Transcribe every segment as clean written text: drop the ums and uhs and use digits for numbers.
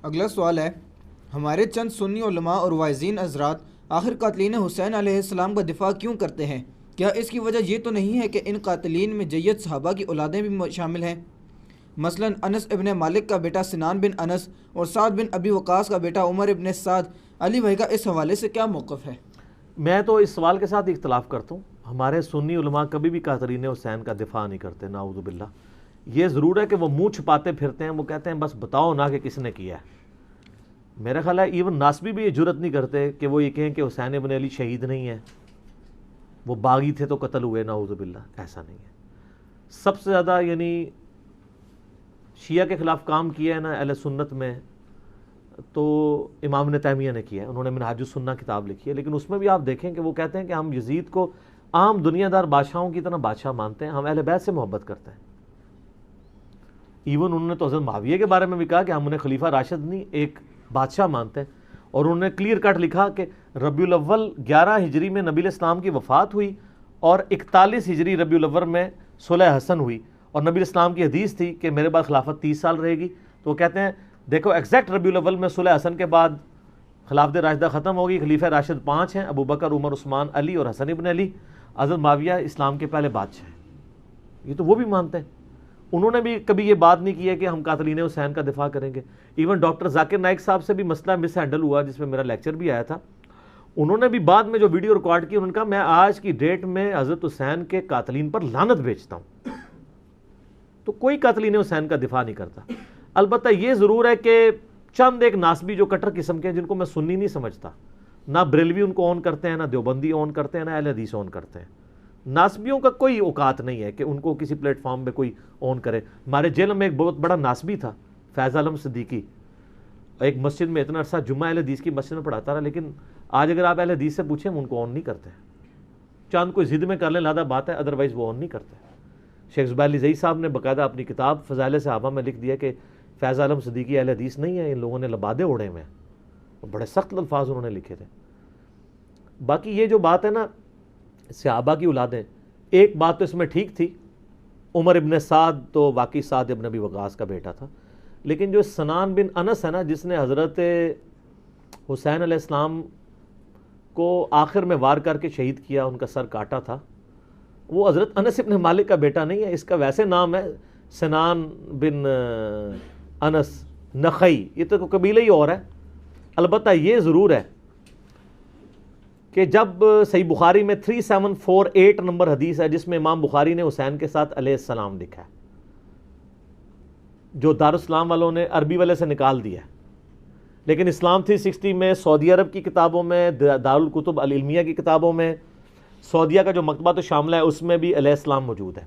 اگلا سوال ہے، ہمارے چند سنی علماء اور واعظین حضرات آخر قاتلین حسین علیہ السلام کا دفاع کیوں کرتے ہیں؟ کیا اس کی وجہ یہ تو نہیں ہے کہ ان قاتلین میں جید صحابہ کی اولادیں بھی شامل ہیں؟ مثلا انس ابن مالک کا بیٹا سنان بن انس اور سعد بن ابی وقاص کا بیٹا عمر ابن سعد۔ علی بھائی کا اس حوالے سے کیا موقف ہے؟ میں تو اس سوال کے ساتھ اختلاف کرتا ہوں. ہمارے سنی علماء کبھی بھی قاتلین حسین کا دفاع نہیں کرتے، نعوذ باللہ. یہ ضرور ہے کہ وہ منہ چھپاتے پھرتے ہیں، وہ کہتے ہیں بس بتاؤ نا کہ کس نے کیا ہے. میرا خیال ہے ایون ناسبی بھی یہ جرت نہیں کرتے کہ وہ یہ کہیں کہ حسین ابن علی شہید نہیں ہے، وہ باغی تھے تو قتل ہوئے، نعوذ باللہ. ایسا نہیں ہے. سب سے زیادہ یعنی شیعہ کے خلاف کام کیا ہے نا اہل سنت میں تو امام ابن تیمیہ نے کیا ہے. انہوں نے منہاج السنہ کتاب لکھی ہے، لیکن اس میں بھی آپ دیکھیں کہ وہ کہتے ہیں کہ ہم یزید کو عام دنیا دار بادشاہوں کی طرح بادشاہ مانتے ہیں، ہم اہل بیت سے محبت کرتے ہیں. ایون انہوں نے تو حضرت معاویہ کے بارے میں بھی کہا کہ ہم انہیں خلیفہ راشد نہیں ایک بادشاہ مانتے ہیں. اور انہوں نے کلیئر کٹ لکھا کہ ربیع الاول 11 ہجری میں نبی اسلام کی وفات ہوئی اور 41 ہجری ربیع الاول میں صلح حسن ہوئی، اور نبی اسلام کی حدیث تھی کہ میرے بعد خلافت 30 سال رہے گی. تو وہ کہتے ہیں دیکھو ایگزیکٹ ربیع الاول میں صلح حسن کے بعد خلافت راشدہ ختم ہوگی، خلیفہ راشد 5 ہیں، ابو بکر، عمر، عثمان، علی اور حسن ابن علی. حضرت معاویہ اسلام کے پہلے بادشاہ ہیں. یہ تو وہ بھی مانتے ہیں. انہوں نے بھی کبھی یہ بات نہیں کی ہے کہ ہم قاتلین حسین کا دفاع کریں گے. ایون ڈاکٹر ذاکر نائک صاحب سے بھی مسئلہ مس ہینڈل ہوا جس میں میرا لیکچر بھی آیا تھا. انہوں نے بھی بعد میں جو ویڈیو ریکارڈ کی انہوں نے کہا میں آج کی ڈیٹ میں حضرت حسین کے قاتلین پر لعنت بھیجتا ہوں. تو کوئی قاتلین حسین کا دفاع نہیں کرتا. البتہ یہ ضرور ہے کہ چند ایک ناسبی جو کٹر قسم کے ہیں جن کو میں سنی نہیں سمجھتا، نہ بریلوی ان کو اون کرتے ہیں، نہ دیوبندی اون کرتے ہیں، نہ اہل حدیث اون کرتے ہیں. ناسبیوں کا کوئی اوقات نہیں ہے کہ ان کو کسی پلیٹ فارم پہ کوئی اون کرے. ہمارے جیل میں ایک بہت بڑا ناسبی تھا فیض عالم صدیقی، ایک مسجد میں اتنا عرصہ جمعہ اہل حدیث کی مسجد میں پڑھاتا رہا، لیکن آج اگر آپ اہل حدیث سے پوچھیں ان کو اون نہیں کرتے. چاند کوئی ضد میں کر لیں لادہ بات ہے، ادروائز وہ اون نہیں کرتے. شیخ زبیر علی زئی صاحب نے باقاعدہ اپنی کتاب فضائل صحابہ میں لکھ دیا کہ فیض عالم صدیقی اہل حدیث نہیں ہے، ان لوگوں نے لبادے اڑے ہوئے ہیں. بڑے سخت الفاظ انہوں نے لکھے تھے. باقی یہ جو بات ہے نا صحابہ کی اولادیں، ایک بات تو اس میں ٹھیک تھی، عمر ابن سعد تو واقعی سعد ابن ابی وقاص کا بیٹا تھا، لیکن جو سنان بن انس ہے نا جس نے حضرت حسین علیہ السلام کو آخر میں وار کر کے شہید کیا، ان کا سر کاٹا تھا، وہ حضرت انس ابن مالک کا بیٹا نہیں ہے. اس کا ویسے نام ہے سنان بن انس نخعی، یہ تو قبیلہ ہی اور ہے. البتہ یہ ضرور ہے کہ جب صحیح بخاری میں 3748 نمبر حدیث ہے جس میں امام بخاری نے حسین کے ساتھ علیہ السلام لکھا ہے، جو دارالاسلام والوں نے عربی والے سے نکال دیا ہے، لیکن اسلام 360 میں، سعودی عرب کی کتابوں میں، دارالکتب العلمیہ کی کتابوں میں، سعودیہ کا جو مکتبہ تو شاملہ ہے اس میں بھی علیہ السلام موجود ہے.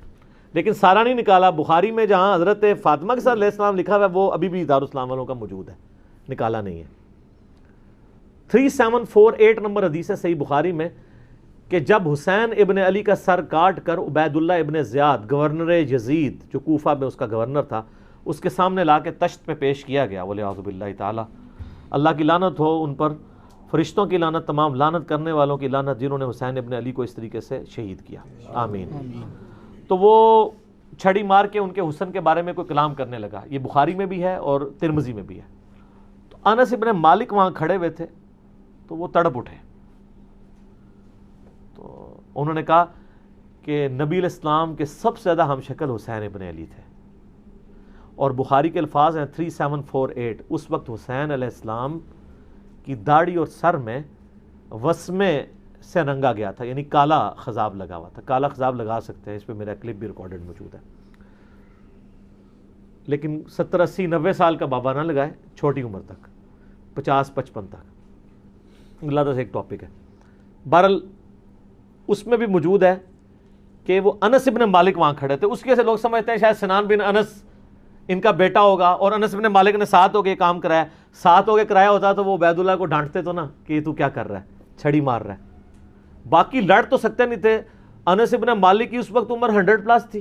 لیکن سارا نہیں نکالا. بخاری میں جہاں حضرت فاطمہ کے ساتھ علیہ السلام لکھا ہوا ہے وہ ابھی بھی دارالاسلام والوں کا موجود ہے، نکالا نہیں ہے. 3748 نمبر حدیث ہے صحیح بخاری میں کہ جب حسین ابن علی کا سر کاٹ کر عبید اللہ ابن زیاد گورنر یزید جو کوفہ میں اس کا گورنر تھا اس کے سامنے لا کے تشت پہ پیش کیا گیا، وَلِعَاذُ بِاللَّهِ تعالی، اللہ کی لعنت ہو ان پر، فرشتوں کی لعنت، تمام لعنت کرنے والوں کی لعنت جنہوں نے حسین ابن علی کو اس طریقے سے شہید کیا، آمین. تو وہ چھڑی مار کے ان کے حسن کے بارے میں کوئی کلام کرنے لگا. یہ بخاری میں بھی ہے اور ترمذی میں بھی ہے. تو انس ابن مالک وہاں کھڑے ہوئے تھے تو وہ تڑپ اٹھے. تو انہوں نے کہا کہ نبی علیہ السلام کے سب سے زیادہ ہم شکل حسین ابن علی تھے. اور بخاری کے الفاظ ہیں 3748، اس وقت حسین علیہ السلام کی داڑھی اور سر میں وسمے سے رنگا گیا تھا، یعنی کالا خضاب لگا ہوا تھا. کالا خضاب لگا سکتے ہیں، اس پہ میرا کلپ بھی ریکارڈڈ موجود ہے. لیکن 70 80 90 سال کا بابا نہ لگائے، چھوٹی عمر تک 50 55 تک. اللہ سے ایک ٹاپک ہے. بہرحال اس میں بھی موجود ہے کہ وہ انس ابن مالک وہاں کھڑے تھے. اس کے سے لوگ سمجھتے ہیں شاید سنان بن انس ان کا بیٹا ہوگا، اور انس ابن مالک نے ساتھ ہو کے کام کرایا. ساتھ ہو کے کرایا ہوتا تو وہ عبید اللہ کو ڈانٹتے تو نا کہ تو کیا کر رہا ہے، چھڑی مار رہا ہے. باقی لڑ تو سکتے نہیں تھے. انس ابن مالک کی اس وقت عمر 100 پلس تھی،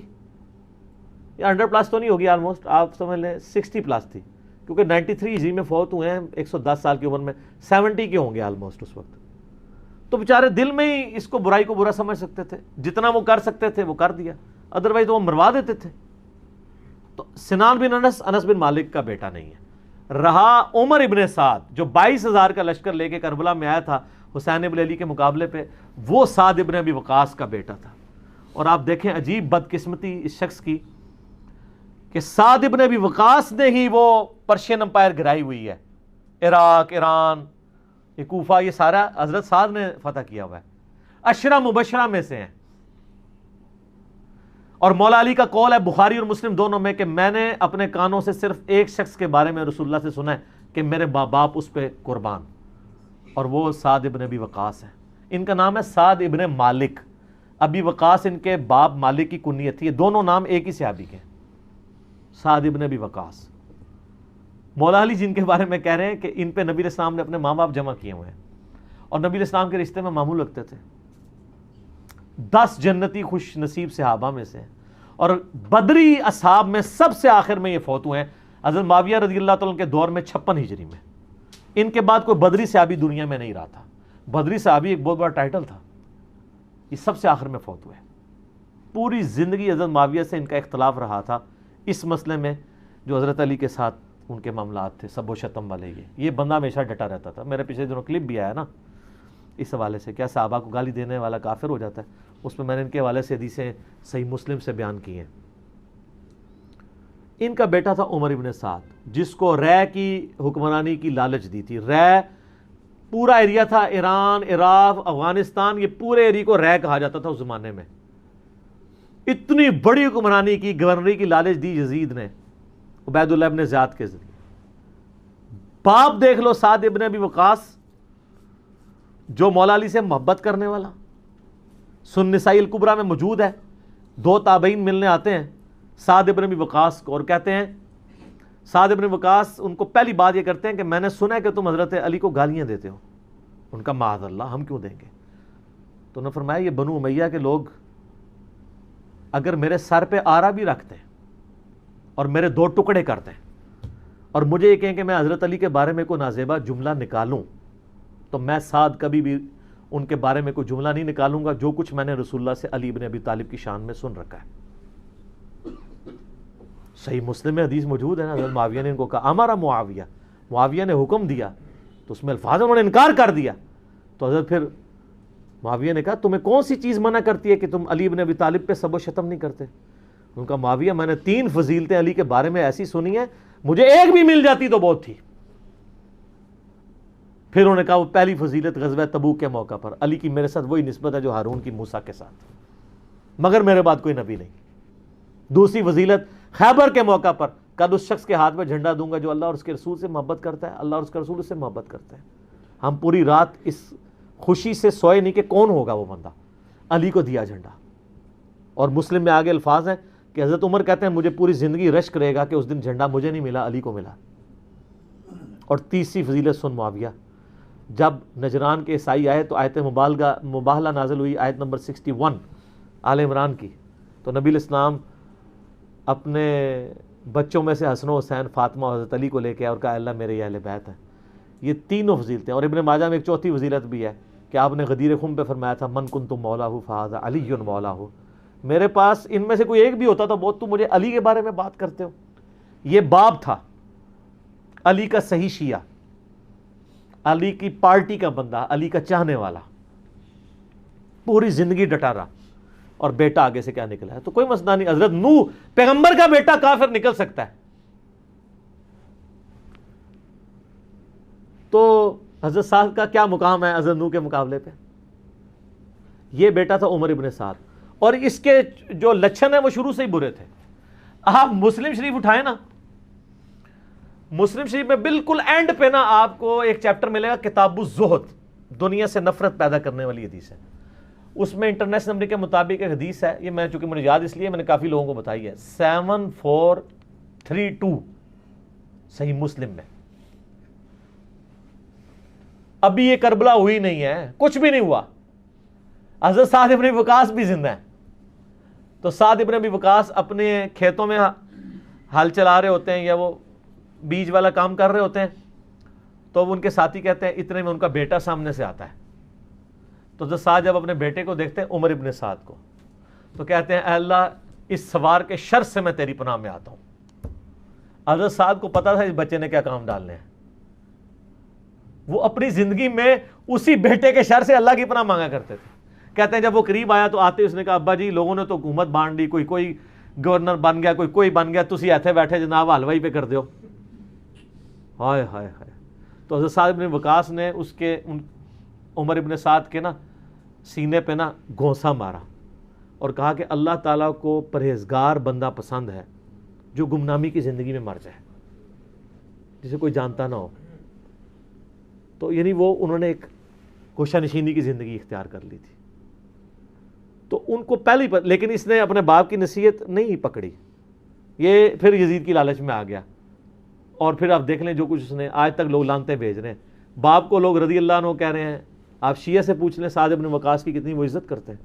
یا 100 پلس تو نہیں ہوگی، آلموسٹ آپ سمجھ لیں 60 پلس تھی، کیونکہ 93 ہجری میں فوت ہوئے ہیں 110 سال کی عمر میں، 70 کے ہوں گے آلموسٹ اس وقت. تو بیچارے دل میں ہی اس کو برائی کو برا سمجھ سکتے تھے، جتنا وہ کر سکتے تھے وہ کر دیا، ادروائز وہ مروا دیتے تھے. تو سنان بن انس بن مالک کا بیٹا نہیں ہے. رہا عمر ابن سعد جو 22,000 کا لشکر لے کے کربلا میں آیا تھا حسین ابن علی کے مقابلے پہ، وہ سعد ابن ابی وقاص کا بیٹا تھا۔ اور آپ دیکھیں عجیب بدقسمتی اس شخص کی کہ سعد ابن ابی وقاص نے ہی وہ پرشین امپائر گرائی ہوئی ہے، عراق، ایران، یہ کوفہ، یہ سارا حضرت سعد نے فتح کیا ہوا ہے، عشرہ مبشرہ میں سے ہیں۔ اور مولا علی کا قول ہے بخاری اور مسلم دونوں میں کہ میں نے اپنے کانوں سے صرف ایک شخص کے بارے میں رسول اللہ سے سنا ہے کہ میرے باپ اس پہ قربان، اور وہ سعد ابن ابی وقاص ہے۔ ان کا نام ہے سعد ابن مالک، ابی وقاص ان کے باپ مالک کی کنیت تھی، یہ دونوں نام ایک ہی صحابی کے، سعد ابن ابی وقاص۔ مولا علی جن کے بارے میں کہہ رہے ہیں کہ ان پہ نبی علیہ السلام نے اپنے ماں باپ جمع کیے ہوئے ہیں، اور نبی علیہ السلام کے رشتے میں معمول رکھتے تھے۔ 10 جنتی خوش نصیب صحابہ میں سے، اور بدری اصحاب میں سب سے آخر میں یہ فوت ہوئے ہیں حضرت معاویہ رضی اللہ تعالیٰ کے دور میں 56 ہجری میں۔ ان کے بعد کوئی بدری صحابی دنیا میں نہیں رہا تھا۔ بدری صحابی ایک بہت بڑا ٹائٹل تھا، یہ سب سے آخر میں فوت ہوئے۔ پوری زندگی حضرت معاویہ سے ان کا اختلاف رہا تھا اس مسئلے میں جو حضرت علی کے ساتھ ان کے معاملات تھے، سب و شتم والے۔ یہ بندہ ہمیشہ ڈٹا رہتا تھا۔ میرے پچھلے دنوں کلپ بھی آیا نا اس حوالے سے، کیا صحابہ کو گالی دینے والا کافر ہو جاتا ہے، اس میں نے ان کے حوالے سے حدیثیں صحیح مسلم سے بیان کی ہیں۔ ان کا بیٹا تھا عمر ابن سعد، جس کو رے کی حکمرانی کی لالچ دی تھی۔ رے پورا ایریا تھا، ایران، عراق، افغانستان، یہ پورے ایریا کو رے کہا جاتا تھا اس زمانے میں۔ اتنی بڑی حکمرانی کی، گورنری کی لالچ دی یزید نے عبید اللہ ابن زیاد کے ذریعے۔ باپ دیکھ لو سعد ابن ابی وقاص، جو مولا علی سے محبت کرنے والا، سن نسائی الکبریٰ میں موجود ہے۔ 2 تابعین ملنے آتے ہیں سعد ابن ابی وقاص کو اور کہتے ہیں، سعد ابن وقاص ان کو پہلی بات یہ کرتے ہیں کہ میں نے سنا ہے کہ تم حضرت علی کو گالیاں دیتے ہو۔ ان کا معاذ اللہ، ہم کیوں دیں گے؟ تو انہوں نے فرمایا یہ بنو امیہ کے لوگ اگر میرے سر پہ آرا بھی رکھتے ہیں اور میرے 2 ٹکڑے کرتے ہیں اور مجھے یہ کہیں کہ میں حضرت علی کے بارے میں کوئی نازیبہ جملہ نکالوں، تو میں سعد کبھی بھی ان کے بارے میں کوئی جملہ نہیں نکالوں گا جو کچھ میں نے رسول اللہ سے علی ابن ابی طالب کی شان میں سن رکھا ہے۔ صحیح مسلم میں حدیث موجود ہے نا، حضرت معاویہ نے ان کو کہا امارا معاویہ، معاویہ نے حکم دیا، تو اس میں الفاظ انہوں نے انکار کر دیا۔ تو حضرت پھر معاویہ نے کہا تمہیں کون سی چیز منع کرتی ہے کہ تم علی ابن ابی طالب پہ سب و شتم نہیں کرتے؟ ان کا معاویہ میں نے 3 فضیلتیں علی کے بارے میں ایسی سنی ہیں، مجھے ایک بھی مل جاتی تو بہت تھی۔ پھر انہوں نے کہا وہ پہلی فضیلت غزوہ تبوک کے موقع پر علی کی میرے ساتھ وہی نسبت ہے جو ہارون کی موسیٰ کے ساتھ، مگر میرے بعد کوئی نبی نہیں۔ دوسری فضیلت خیبر کے موقع پر کل اس شخص کے ہاتھ میں جھنڈا دوں گا جو اللہ اور اس کے رسول سے محبت کرتا ہے، اللہ اور اس کے رسول سے محبت کرتے ہیں۔ ہم پوری رات اس خوشی سے سوئے نہیں کہ کون ہوگا وہ بندہ، علی کو دیا جھنڈا۔ اور مسلم میں آگے الفاظ ہیں کہ حضرت عمر کہتے ہیں مجھے پوری زندگی رشک رہے گا کہ اس دن جھنڈا مجھے نہیں ملا، علی کو ملا۔ اور تیسری فضیلت سن معاویہ، جب نجران کے عیسائی آئے تو آیت مباہلہ نازل ہوئی، آیت نمبر 61 آل عمران کی، تو نبی الاسلام اپنے بچوں میں سے حسن و حسین، فاطمہ اور حضرت علی کو لے کے اور کہا اللہ میرے یہ اہل بیت ہیں۔ یہ تینوں فضیلتیں، اور ابن ماجہ میں ایک چوتھی فضیلت بھی ہے کہ آپ نے غدیر خم پہ فرمایا تھا من کنت مولاہ فہذا علی مولاہ، میرے پاس ان میں سے کوئی ایک بھی ہوتا تو بہت تم مجھے علی کے بارے میں بات کرتے ہو۔ یہ باپ تھا علی کا صحیح شیعہ، علی کی پارٹی کا بندہ، علی کا چاہنے والا، پوری زندگی ڈٹا رہا، اور بیٹا آگے سے کیا نکلا ہے تو کوئی مسئلہ نہیں۔ حضرت نوح پیغمبر کا بیٹا کافر نکل سکتا ہے، تو حضرت سعد کا کیا مقام ہے حضرت نوح کے مقابلے پہ؟ یہ بیٹا تھا عمر ابن سعد، اور اس کے جو لچھن ہیں وہ شروع سے ہی برے تھے۔ آپ مسلم شریف اٹھائیں نا، مسلم شریف میں بالکل اینڈ پہ نا آپ کو ایک چیپٹر ملے گا کتاب الزہد، دنیا سے نفرت پیدا کرنے والی حدیث ہے۔ اس میں انٹرنیشنل نمبر کے مطابق ایک حدیث ہے، یہ میں چونکہ مجھے یاد اس لیے میں نے کافی لوگوں کو بتائی ہے، 7432 صحیح مسلم میں۔ ابھی یہ کربلا ہوئی نہیں ہے، کچھ بھی نہیں ہوا، حضرت سعد ابن وقاص بھی زندہ ہیں۔ تو سعد ابن ابی وقاص اپنے کھیتوں میں ہل چلا رہے ہوتے ہیں یا وہ بیج والا کام کر رہے ہوتے ہیں، تو وہ ان کے ساتھی کہتے ہیں اتنے میں ان کا بیٹا سامنے سے آتا ہے۔ تو حضرت سعد جب اپنے بیٹے کو دیکھتے ہیں عمر ابن سعد کو، تو کہتے ہیں اے اللہ اس سوار کے شر سے میں تیری پناہ میں آتا ہوں۔ حضرت سعد کو پتا تھا اس بچے نے کیا کام ڈالنے ہیں. وہ اپنی زندگی میں اسی بیٹے کے شر سے اللہ کی پناہ مانگا کرتے تھے. کہتے ہیں جب وہ قریب آیا تو آتے اس نے کہا ابا جی لوگوں نے تو حکومت بانٹ دی, کوئی گورنر بن گیا, کوئی بن گیا, تسی ایتھے بیٹھے جناب حلوائی پہ کر دیو. ہائے ہائے ہائے. تو حضرت سعد بن وقاص نے اس کے عمر ابن سعد کے نا سینے پہ نا گھونسا مارا اور کہا کہ اللہ تعالیٰ کو پرہیزگار بندہ پسند ہے جو گمنامی کی زندگی میں مر جائے, جسے کوئی جانتا نہ ہو. تو یعنی وہ انہوں نے ایک گوشہ نشینی کی زندگی اختیار کر لی تھی. تو ان کو پہلے ہی لیکن اس نے اپنے باپ کی نصیحت نہیں پکڑی, یہ پھر یزید کی لالچ میں آ گیا. اور پھر آپ دیکھ لیں جو کچھ اس نے, آج تک لوگ لانتے بھیج رہے ہیں. باپ کو لوگ رضی اللہ عنہ کہہ رہے ہیں. آپ شیعہ سے پوچھ لیں سعد بن وقاص کی کتنی وہ عزت کرتے ہیں.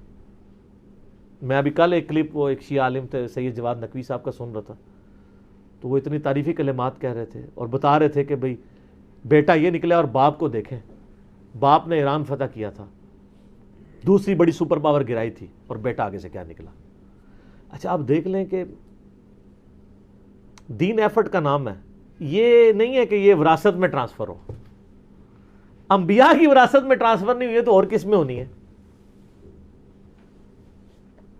میں ابھی کل ایک کلپ وہ ایک شیعہ عالم تھے سید جواد نقوی صاحب کا سن رہا تھا, تو وہ اتنی تعریفی کلمات کہہ رہے تھے اور بتا رہے تھے کہ بھئی بیٹا یہ نکلا اور باپ کو دیکھیں, باپ نے ایران فتح کیا تھا, دوسری بڑی سپر پاور گرائی تھی, اور بیٹا آگے سے کیا نکلا. اچھا آپ دیکھ لیں کہ دین ایفرٹ کا نام ہے, یہ نہیں ہے کہ یہ وراثت میں ٹرانسفر ہو. انبیاء کی وراثت میں ٹرانسفر نہیں ہوئی ہے تو اور کس میں ہونی ہے.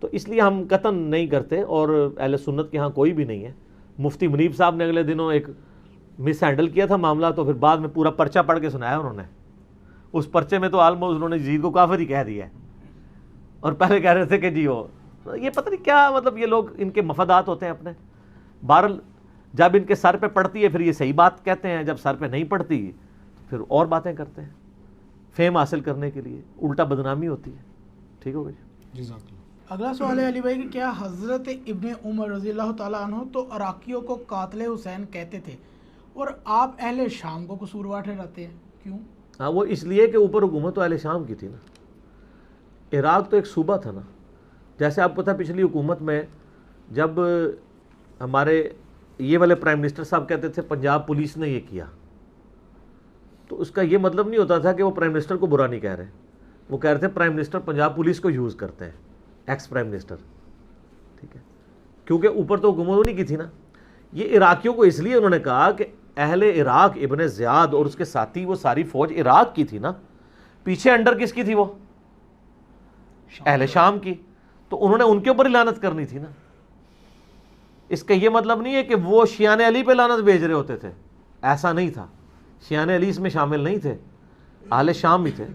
تو اس لیے ہم قطعاً نہیں کرتے, اور اہل سنت کے ہاں کوئی بھی نہیں ہے. مفتی منیب صاحب نے اگلے دنوں ایک مس ہینڈل کیا تھا معاملہ, تو پھر بعد میں پورا پرچہ پڑھ کے سنایا انہوں نے. اس پرچے میں تو آلموسٹ انہوں نے یزید کو کافر ہی کہہ دیا ہے, اور پہلے کہہ رہے تھے کہ جی وہ یہ پتہ نہیں کیا, مطلب یہ لوگ ان کے مفادات ہوتے ہیں اپنے. بہرحال جب ان کے سر پہ پڑتی ہے پھر یہ صحیح بات کہتے ہیں, جب سر پہ نہیں پڑتی پھر اور باتیں کرتے ہیں فیم حاصل کرنے کے لیے, الٹا بدنامی ہوتی ہے. ٹھیک ہو گئی جی. اگلا سوال ہے علی بھائی کہ کیا حضرت ابن عمر رضی اللہ تعالیٰ عنہ تو عراقیوں کو قاتل حسین کہتے تھے, اور آپ اہل شام کو قصوروار ٹھہراتے ہیں, کیوں؟ ہاں وہ اس لیے کہ اوپر حکومت تو اہل شام کی تھی نا. عراق تو ایک صوبہ تھا نا. جیسے آپ کو پتہ پچھلی حکومت میں جب ہمارے یہ والے پرائم منسٹر صاحب کہتے تھے پنجاب پولیس نے یہ کیا, تو اس کا یہ مطلب نہیں ہوتا تھا کہ وہ پرائم منسٹر کو برا نہیں کہہ رہے, وہ کہہ رہے تھے پرائم منسٹر پنجاب پولیس کو یوز کرتے ہیں, ایکس پرائم منسٹر. ٹھیک ہے, کیونکہ اوپر تو حکومت انہی کی تھی نا. یہ عراقیوں کو اس لیے انہوں نے کہا کہ اہل عراق ابن زیاد اور اس کے ساتھی وہ ساری فوج عراق کی تھی نا, پیچھے انڈر کس کی تھی, وہ اہل شام کی, تو انہوں نے ان کے اوپر ہی لعنت کرنی تھی نا. اس کا یہ مطلب نہیں ہے کہ وہ شیعان علی پہ لعنت بھیج رہے ہوتے تھے, ایسا نہیں تھا. شیعان علی اس میں شامل نہیں تھے, اہل شام ہی تھے.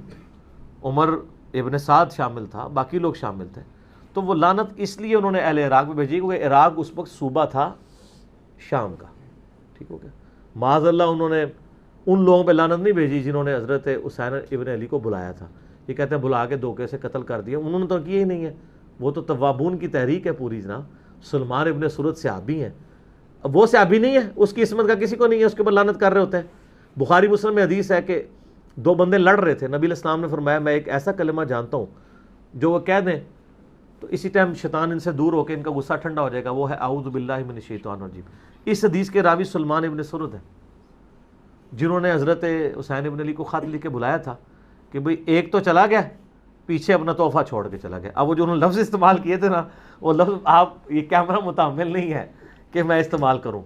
عمر ابن سعد شامل تھا, باقی لوگ شامل تھے. تو وہ لعنت اس لیے انہوں نے اہل عراق پہ بھیجی کیونکہ عراق اس وقت صوبہ تھا شام کا. ٹھیک ہو گیا. معاذ اللہ انہوں نے ان لوگوں پہ لعنت نہیں بھیجی جنہوں نے حضرت حسین ابن علی کو بلایا تھا. یہ کہتے ہیں بلا کے دھوکے سے قتل کر دیا, انہوں نے تو کیا ہی نہیں ہے. وہ تو توابون کی تحریک ہے پوری جناب. سلمان ابن سرد صحابی ہیں, وہ صحابی نہیں ہے, اس کی عصمت کا کسی کو نہیں ہے, اس کے اوپر لعنت کر رہے ہوتے ہیں. بخاری مسلم میں حدیث ہے کہ دو بندے لڑ رہے تھے, نبی علیہ السلام نے فرمایا میں ایک ایسا کلمہ جانتا ہوں جو وہ کہہ دیں تو اسی ٹائم شیطان ان سے دور ہو کے ان کا غصہ ٹھنڈا ہو جائے گا, وہ ہے اعوذ باللہ من الشیطان الرجیم. اس حدیث کے راوی سلمان ابن سرد ہیں جنہوں نے حضرت حسین ابن علی کو خط لکھ کے بلایا تھا کہ بھئی ایک تو چلا گیا, پیچھے اپنا تحفہ چھوڑ کے چلا گیا. اب وہ جو انہوں نے لفظ استعمال کیے تھے نا, وہ لفظ آپ یہ کیمرہ متحمل نہیں ہے کہ میں استعمال کروں.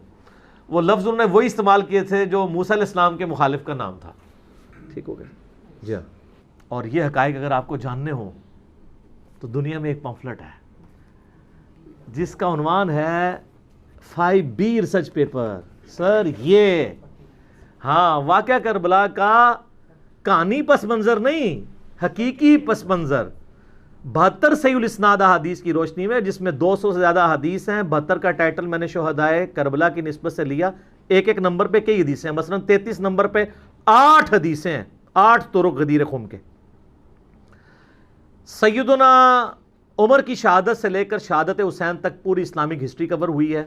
وہ لفظ انہوں نے وہی استعمال کیے تھے جو موسیٰ علیہ السلام کے مخالف کا نام تھا. ٹھیک ہو گیا جی ہاں. اور یہ حقائق اگر آپ کو جاننے ہوں تو دنیا میں ایک پمفلٹ ہے جس کا عنوان ہے 5B ریسرچ پیپر. سر یہ ہاں واقعہ کربلا کا کہانی پس منظر نہیں, حقیقی پس منظر 72 صحیح الاسناد احادیث کی روشنی میں, جس میں 200 سے زیادہ حدیث ہیں. 72 کا ٹائٹل میں نے شہدائے کربلا کی نسبت سے لیا. ایک ایک نمبر پہ کئی حدیثیں ہیں, مثلا 33 نمبر پہ 8 حدیثیں ہیں, 8 طرق غدیر خم کے. سیدنا عمر کی شہادت سے لے کر شہادت حسین تک پوری اسلامک ہسٹری کور ہوئی ہے.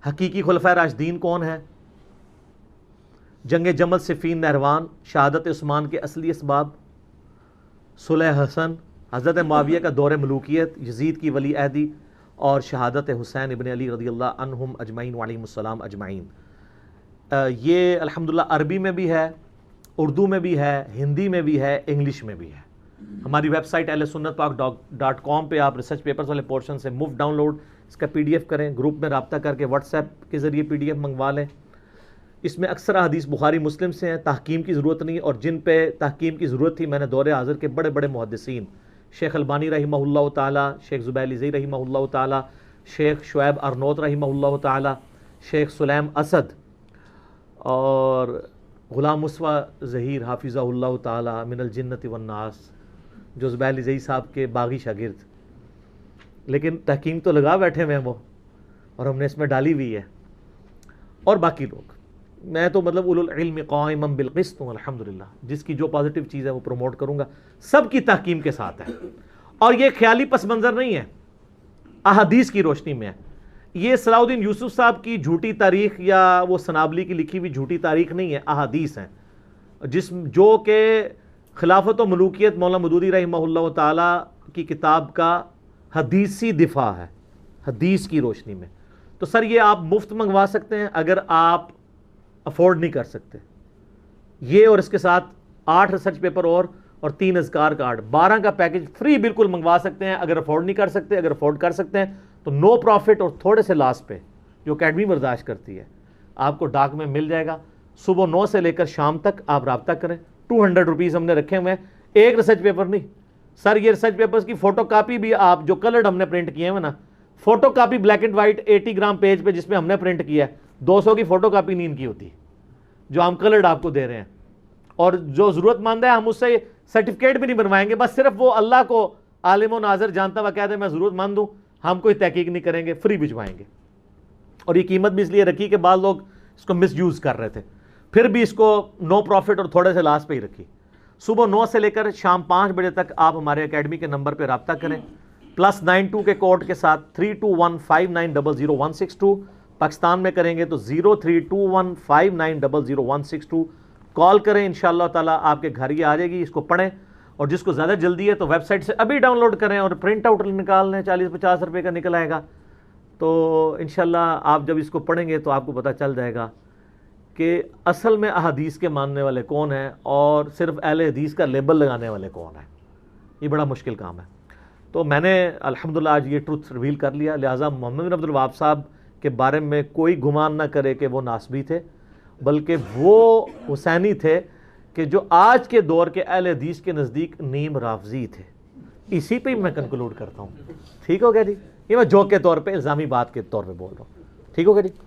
حقیقی خلفائے راشدین کون ہیں, جنگ جمل صفین نہروان, شہادت عثمان کے اصلی اسباب, صلح حسن, حضرت معاویہ کا دور ملوکیت, یزید کی ولی عہدی, اور شہادت حسین ابن علی رضی اللہ عنہم اجمعین وعلیہم السلام اجمعین. یہ الحمدللہ عربی میں بھی ہے, اردو میں بھی ہے, ہندی میں بھی ہے, انگلش میں بھی ہے. ہماری ویب سائٹ اہل سنت پاک .com پہ آپ ریسرچ پیپرز والے پورشن سے مفت ڈاؤن لوڈ اس کا PDF کریں, گروپ میں رابطہ کر کے واٹس ایپ کے ذریعے PDF منگوا لیں. اس میں اکثر حدیث بخاری مسلم سے ہیں, تحکیم کی ضرورت نہیں, اور جن پہ تحکیم کی ضرورت تھی میں نے دور حاضر کے بڑے بڑے محدثین شیخ البانی رحمہ اللہ تعالی, شیخ زبیر علی رحمہ اللہ تعالی, شیخ شعیب ارنوت رحمہ اللہ تعالی, شیخ سلیم اسد اور غلام مصطفیٰ ظہیر حافظہ اللہ تعالی من الجنت والناس, جو زبیر علی ظہیر صاحب کے باغی شاگرد, لیکن تحکیم تو لگا بیٹھے ہوئے ہیں وہ, اور ہم نے اس میں ڈالی ہوئی ہے. اور باقی لوگ, میں تو مطلب اولو العلم قائما بالقسط ہوں الحمدللہ, جس کی جو پازیٹیو چیز ہے وہ پروموٹ کروں گا, سب کی تحکیم کے ساتھ ہے. اور یہ خیالی پس منظر نہیں ہے, احادیث کی روشنی میں ہے. یہ صلاح الدین یوسف صاحب کی جھوٹی تاریخ یا وہ سنابلی کی لکھی ہوئی جھوٹی تاریخ نہیں ہے, احادیث ہیں جو کہ خلافت و ملوکیت مولانا مودودی رحمہ اللہ تعالی کی کتاب کا حدیثی دفاع ہے, حدیث کی روشنی میں. تو سر یہ آپ مفت منگوا سکتے ہیں اگر آپ افورڈ نہیں کر سکتے. یہ اور اس کے ساتھ 8 ریسرچ پیپر اور 3 اذکار کارڈ, 12 کا پیکج فری بالکل منگوا سکتے ہیں اگر افورڈ نہیں کر سکتے. اگر افورڈ کر سکتے ہیں تو نو پروفٹ اور تھوڑے سے لاس پہ جو اکیڈمی برداشت کرتی ہے آپ کو ڈاک میں مل جائے گا. صبح 9 سے لے کر شام تک آپ رابطہ کریں. 200 روپیز ہم نے رکھے ہوئے ہیں, ایک ریسرچ پیپر نہیں سر. یہ ریسرچ پیپرز کی فوٹو کاپی بھی آپ جو کلرڈ ہم نے پرنٹ کیے ہیں نا, photo copy black and white 80 gram page پہ جس میں ہم نے پرنٹ کیا ہے, 200 کی فوٹو کاپی نہیں ان کی ہوتی جو ہم کلرڈ آپ کو دے رہے ہیں. اور جو ضرورت مند ہے ہم اس سے سرٹیفکیٹ بھی نہیں بنوائیں گے, بس صرف وہ اللہ کو عالم و ناظر جانتا ہوا کہہ دے میں ضرورت مند ہوں, ہم کوئی تحقیق نہیں کریں گے, فری بھجوائیں گے. اور یہ قیمت بھی اس لیے رکھی کہ بعض لوگ اس کو مس یوز کر رہے تھے, پھر بھی اس کو نو پروفٹ اور تھوڑے سے لاس پہ ہی رکھی. صبح 9 سے لے کر شام 5 بجے تک آپ ہمارے اکیڈمی کے نمبر پہ رابطہ کریں, +92 کے کوڈ کے ساتھ 3215900162. پاکستان میں کریں گے تو 032159000162 کال کریں, انشاءاللہ تعالیٰ آپ کے گھر ہی آ جائے گی. اس کو پڑھیں, اور جس کو زیادہ جلدی ہے تو ویب سائٹ سے ابھی ڈاؤن لوڈ کریں اور پرنٹ آؤٹ نکال لیں, 40-50 روپے کا نکل آئے گا. تو انشاءاللہ آپ جب اس کو پڑھیں گے تو آپ کو پتہ چل جائے گا کہ اصل میں احادیث کے ماننے والے کون ہیں اور صرف اہل حدیث کا لیبل لگانے والے کون ہیں. یہ بڑا مشکل کام ہے. تو میں نے الحمدللہ آج یہ ٹروتھ ریویل کر لیا, لہٰذا محمد بن عبد الوہاب صاحب کے بارے میں کوئی گمان نہ کرے کہ وہ ناسبی تھے, بلکہ وہ حسینی تھے کہ جو آج کے دور کے اہل حدیث کے نزدیک نیم رافضی تھے. اسی پہ میں کنکلوڈ کرتا ہوں. ٹھیک ہو گیا جی, یہ میں جوک کے طور پہ الزامی بات کے طور پہ بول رہا ہوں. ٹھیک ہو گیا جی.